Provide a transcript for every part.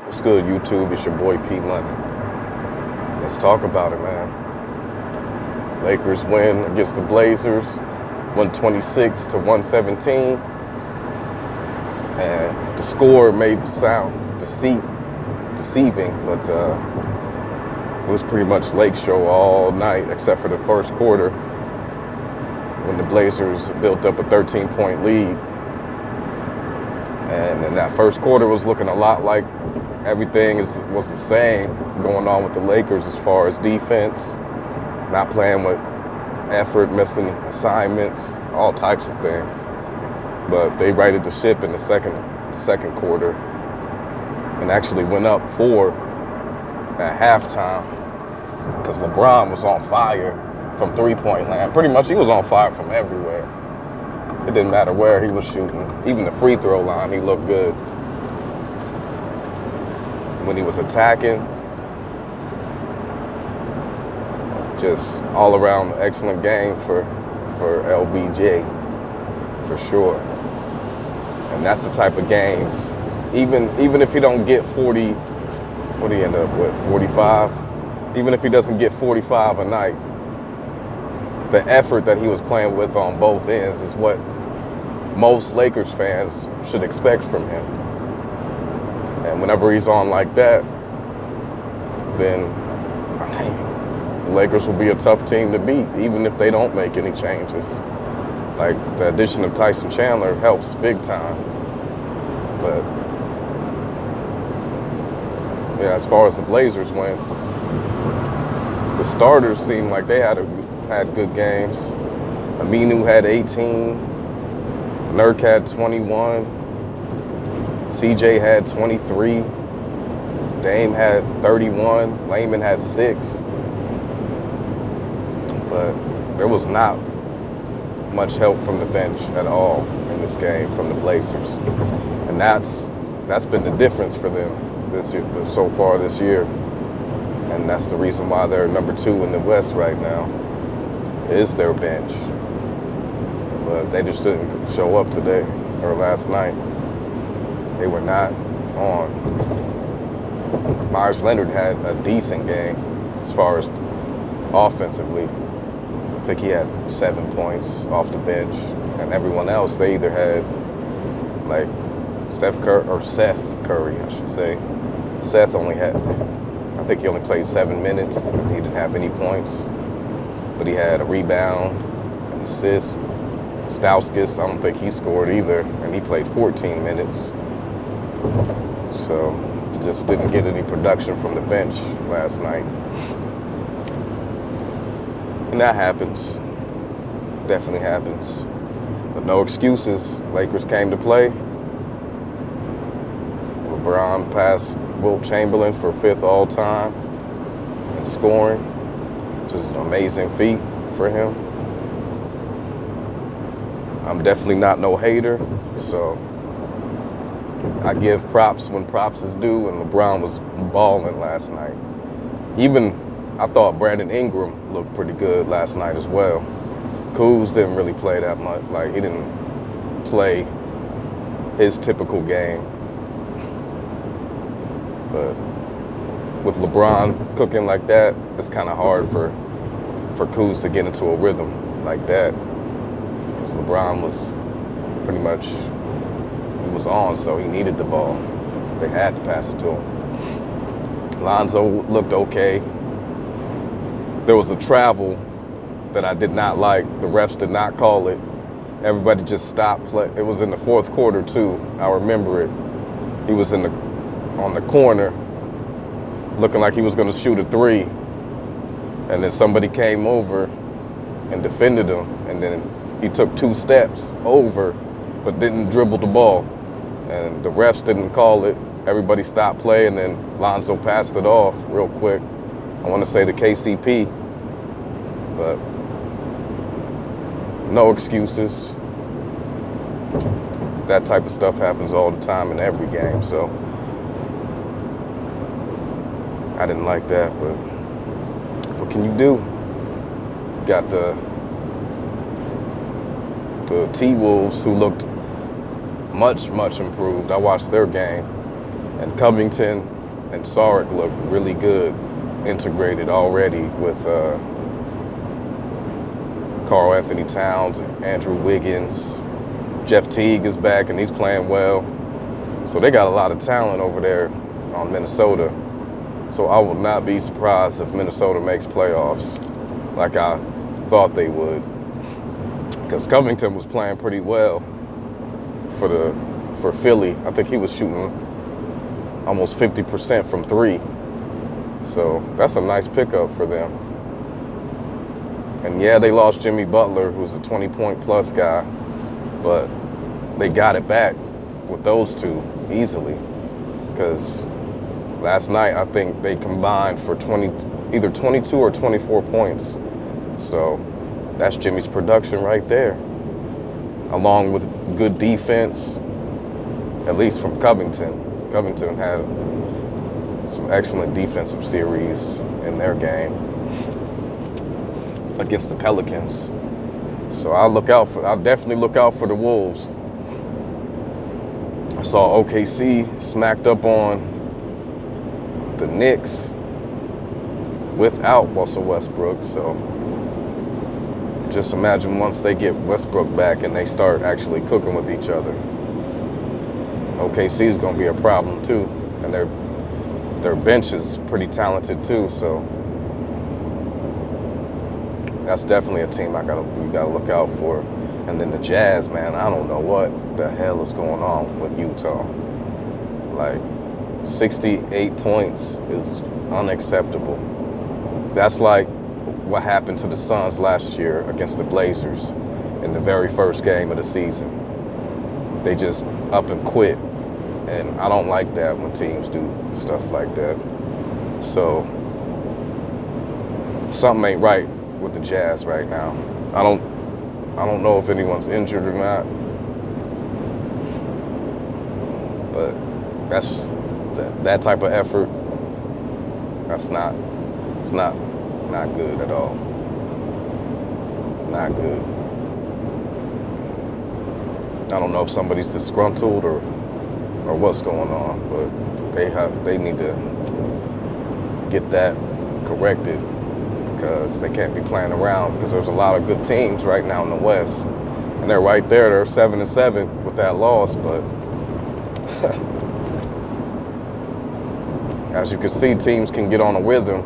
What's good, YouTube? It's your boy P Money. Let's talk about it, man. Lakers win against the Blazers, 126 to 117. And the score made sound deceiving, but it was pretty much Lake Show all night, except for the first quarter, when the Blazers built up a 13-point lead. And in that first quarter was looking a lot like everything was the same going on with the Lakers as far as defense, not playing with effort, missing assignments, all types of things. But they righted the ship in the second quarter and actually went up 4 at halftime because LeBron was on fire from three-point land. Pretty much he was on fire from everywhere. It didn't matter where he was shooting. Even the free throw line, he looked good. When he was attacking, just all around excellent game for LBJ, for sure. And that's the type of games, even if he don't get 40, what do you end up with, 45? Even if he doesn't get 45 a night, the effort that he was playing with on both ends is what most Lakers fans should expect from him. And whenever he's on like that, then the Lakers will be a tough team to beat, even if they don't make any changes. Like, the addition of Tyson Chandler helps big time. But yeah, as far as the Blazers went, the starters seemed like they had good games. Aminu had 18, Nurk had 21, CJ had 23, Dame had 31, Layman had 6. But there was not much help from the bench at all in this game from the Blazers. And that's been the difference for them this year, so far this year. And that's the reason why they're number 2 in the West right now, is their bench. But they just didn't show up today or last night. They were not on. Myers Leonard had a decent game as far as offensively. I think he had 7 points off the bench. And everyone else, they either had like Seth Curry, I should say. Seth only had, I think he only played 7 minutes. He didn't have any points. But he had a rebound, an assist. Stauskas, I don't think he scored either, and he played 14 minutes. So he just didn't get any production from the bench last night. And that happens. Definitely happens. But no excuses. Lakers came to play. LeBron passed Wilt Chamberlain for 5th all-time in scoring. Just an amazing feat for him. I'm definitely not no hater, so I give props when props is due, and LeBron was balling last night. Even I thought Brandon Ingram looked pretty good last night as well. Kuz didn't really play that much. Like, he didn't play his typical game. But with LeBron cooking like that, it's kind of hard for Kuz to get into a rhythm like that. Because LeBron was pretty much, he was on, so he needed the ball. They had to pass it to him. Lonzo looked okay. There was a travel that I did not like. The refs did not call it. Everybody just stopped play. It was in the 4th quarter too. I remember it. He was on the corner, looking like he was going to shoot a 3, and then somebody came over and defended him, and then he took 2 steps over, but didn't dribble the ball, and the refs didn't call it. Everybody stopped play, and then Lonzo passed it off real quick. I want to say to KCP, but no excuses. That type of stuff happens all the time in every game, so I didn't like that, but what can you do? Got the T-Wolves, who looked much improved. I watched their game, and Covington and Sarek look really good, integrated already with Karl Anthony Towns, Andrew Wiggins. Jeff Teague is back and he's playing well. So they got a lot of talent over there on Minnesota. So I would not be surprised if Minnesota makes playoffs like I thought they would. Because Covington was playing pretty well for Philly. I think he was shooting almost 50% from three. So that's a nice pickup for them. And yeah, they lost Jimmy Butler, who's a 20-point plus guy, but they got it back with those two easily. Because last night, I think they combined for either 22 or 24 points. So that's Jimmy's production right there, along with good defense, at least from Covington. Covington had some excellent defensive series in their game against the Pelicans. So I'll definitely look out for the Wolves. I saw OKC smacked up on the Knicks without Russell Westbrook. So just imagine once they get Westbrook back and they start actually cooking with each other. OKC is going to be a problem too, and their bench is pretty talented too. So that's definitely a team you gotta look out for. And then the Jazz, man, I don't know what the hell is going on with Utah. Like, 68 points is unacceptable. That's like what happened to the Suns last year against the Blazers in the very first game of the season. They just up and quit. And I don't like that when teams do stuff like that. So something ain't right with the Jazz right now. I don't know if anyone's injured or not, but that's that type of effort. It's not good at all. Not good. I don't know if somebody's disgruntled or what's going on, but they need to get that corrected, because they can't be playing around, because there's a lot of good teams right now in the West, and they're right there. They're 7-7 with that loss, but as you can see, teams can get on a rhythm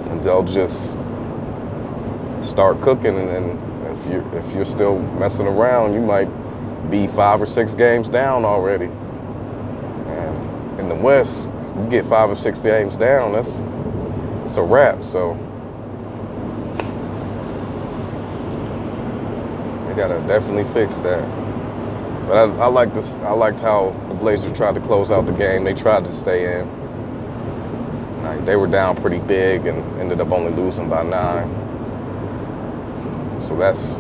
and they'll just start cooking, and then if you're still messing around, you might be 5 or 6 games down already. And in the West, you get 5 or 6 games down, it's a wrap. So they gotta definitely fix that. But I like this. I liked how the Blazers tried to close out the game. They tried to stay in. Like, they were down pretty big and ended up only losing by 9. So that's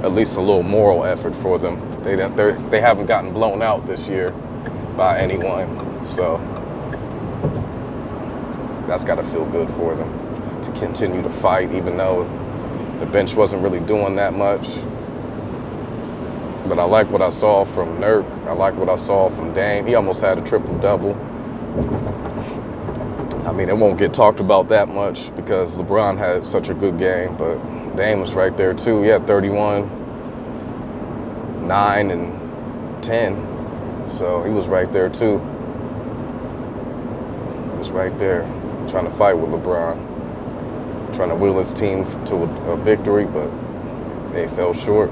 at least a little moral effort for them. They haven't gotten blown out this year by anyone. So that's got to feel good for them to continue to fight, even though the bench wasn't really doing that much. But I like what I saw from Nurk. I like what I saw from Dame. He almost had a triple-double. I mean, it won't get talked about that much because LeBron had such a good game, but Dame was right there too. He had 31, 9, and 10. So he was right there too. He was right there trying to fight with LeBron, trying to will his team to a victory, but they fell short.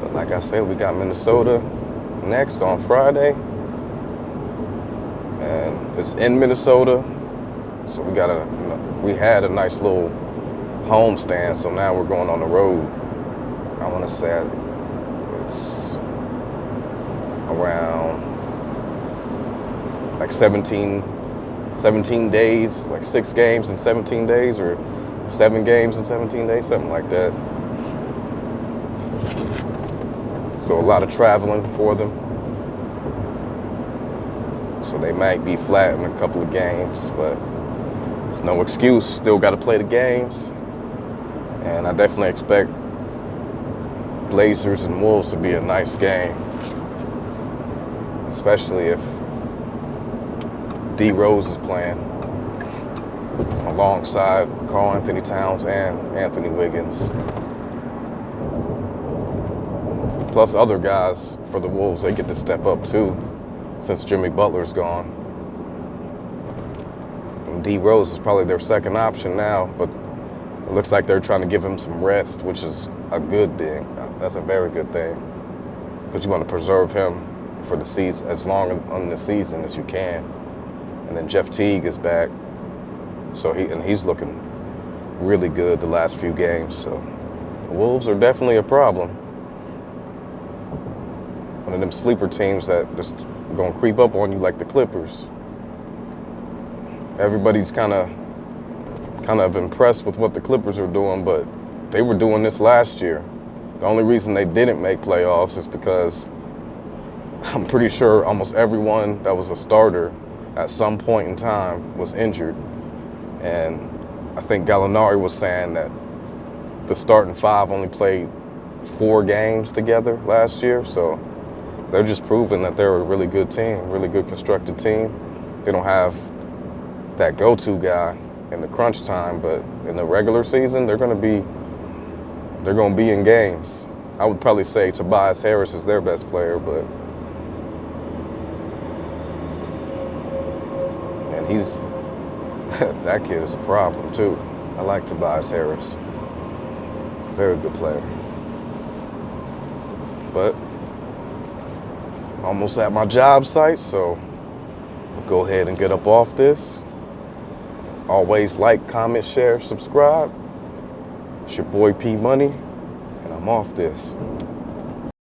But like I said, we got Minnesota next on Friday, and it's in Minnesota, so we had a nice little home stand, so now we're going on the road. I want to say it's around like 17 days, like 6 games in 17 days, or 7 games in 17 days, something like that. So a lot of traveling for them. So they might be flat in a couple of games, but it's no excuse. Still got to play the games. And I definitely expect Blazers and Wolves to be a nice game. especially if D Rose is playing alongside Karl Anthony Towns and Anthony Wiggins. Plus other guys for the Wolves, they get to step up too, since Jimmy Butler's gone. And D Rose is probably their second option now, but it looks like they're trying to give him some rest, which is a good thing. That's a very good thing, because you want to preserve him for the season, as long in the season as you can. And then Jeff Teague is back, so he's looking really good the last few games. So the Wolves are definitely a problem. One of them sleeper teams that just gonna creep up on you like the Clippers. Everybody's kind of impressed with what the Clippers are doing, but they were doing this last year. The only reason they didn't make playoffs is because I'm pretty sure almost everyone that was a starter at some point in time was injured. And I think Gallinari was saying that the starting five only played 4 games together last year. So they're just proving that they're a really good team, really good constructed team. They don't have that go-to guy in the crunch time, but in the regular season, they're going to be in games. I would probably say Tobias Harris is their best player, but he's that kid is a problem too. I like Tobias Harris. Very good player. But almost at my job site, so I'll go ahead and get up off this. Always like, comment, share, subscribe. It's your boy P Money, and I'm off this.